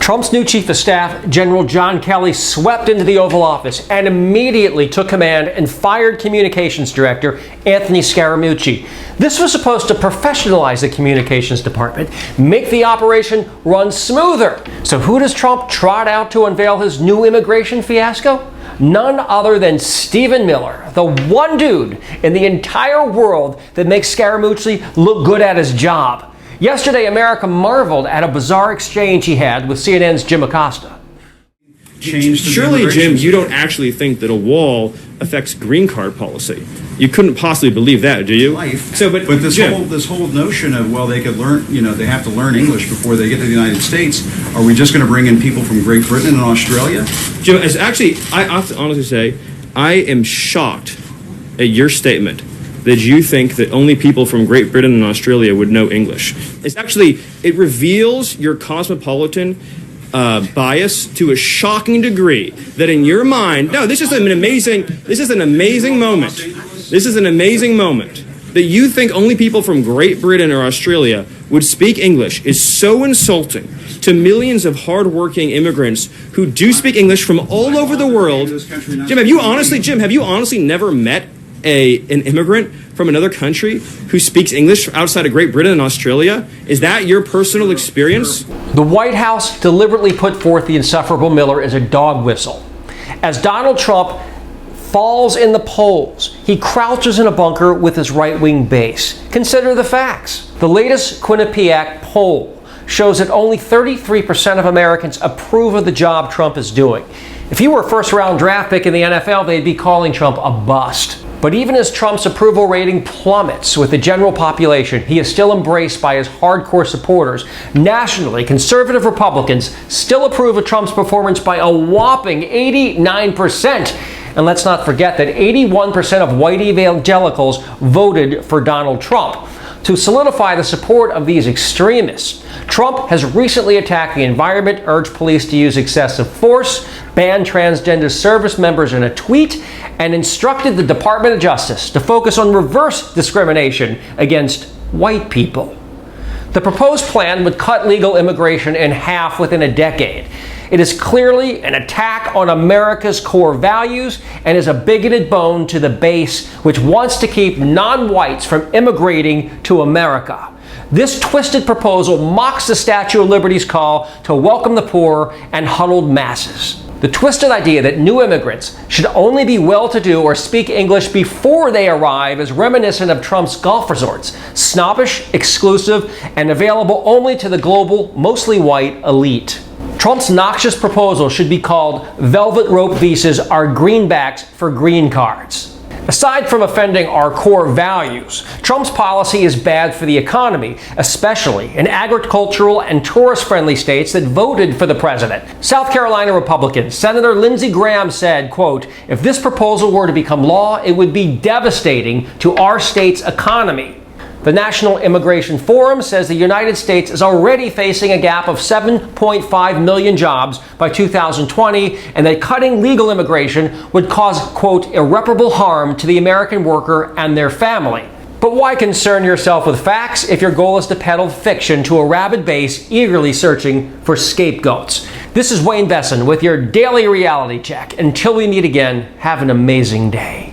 Trump's new chief of staff, General John Kelly, swept into the Oval Office and immediately took command and fired communications director Anthony Scaramucci. This was supposed to professionalize the communications department, make the operation run smoother. So who does Trump trot out to unveil his new immigration fiasco? None other than Stephen Miller, the one dude in the entire world that makes Scaramucci look good at his job. Yesterday, America marveled at a bizarre exchange he had with CNN's Jim Acosta. Surely, Jim, you don't actually think that a wall affects green card policy. You couldn't possibly believe that, do you? Life. But this whole notion of, well, they could learn, they have to learn English before they get to the United States. Are we just going to bring in people from Great Britain and Australia? Jim, I have to honestly say, I am shocked at your statement that you think that only people from Great Britain and Australia would know English. It reveals your cosmopolitan bias to a shocking degree that in your mind, this is an amazing moment that you think only people from Great Britain or Australia would speak English is so insulting to millions of hardworking immigrants who do speak English from all over the world. Jim, have you honestly never met an immigrant from another country who speaks English outside of Great Britain and Australia? Is that your personal experience? The White House deliberately put forth the insufferable Miller as a dog whistle. As Donald Trump falls in the polls, he crouches in a bunker with his right-wing base. Consider the facts. The latest Quinnipiac poll shows that only 33% of Americans approve of the job Trump is doing. If he were a first-round draft pick in the NFL, they'd be calling Trump a bust. But even as Trump's approval rating plummets with the general population, he is still embraced by his hardcore supporters. Nationally, conservative Republicans still approve of Trump's performance by a whopping 89%. And let's not forget that 81% of white evangelicals voted for Donald Trump. To solidify the support of these extremists, Trump has recently attacked the environment, urged police to use excessive force, banned transgender service members in a tweet, and instructed the Department of Justice to focus on reverse discrimination against white people. The proposed plan would cut legal immigration in half within a decade. It is clearly an attack on America's core values and is a bigoted bone to the base which wants to keep non-whites from immigrating to America. This twisted proposal mocks the Statue of Liberty's call to welcome the poor and huddled masses. The twisted idea that new immigrants should only be well-to-do or speak English before they arrive is reminiscent of Trump's golf resorts, snobbish, exclusive, and available only to the global, mostly white elite. Trump's noxious proposal should be called velvet rope visas are greenbacks for green cards. Aside from offending our core values, Trump's policy is bad for the economy, especially in agricultural and tourist-friendly states that voted for the president. South Carolina Republican Senator Lindsey Graham said, quote, "If this proposal were to become law, it would be devastating to our state's economy." The National Immigration Forum says the United States is already facing a gap of 7.5 million jobs by 2020, and that cutting legal immigration would cause, quote, irreparable harm to the American worker and their family. But why concern yourself with facts if your goal is to peddle fiction to a rabid base eagerly searching for scapegoats? This is Wayne Besson with your daily reality check. Until we meet again, have an amazing day.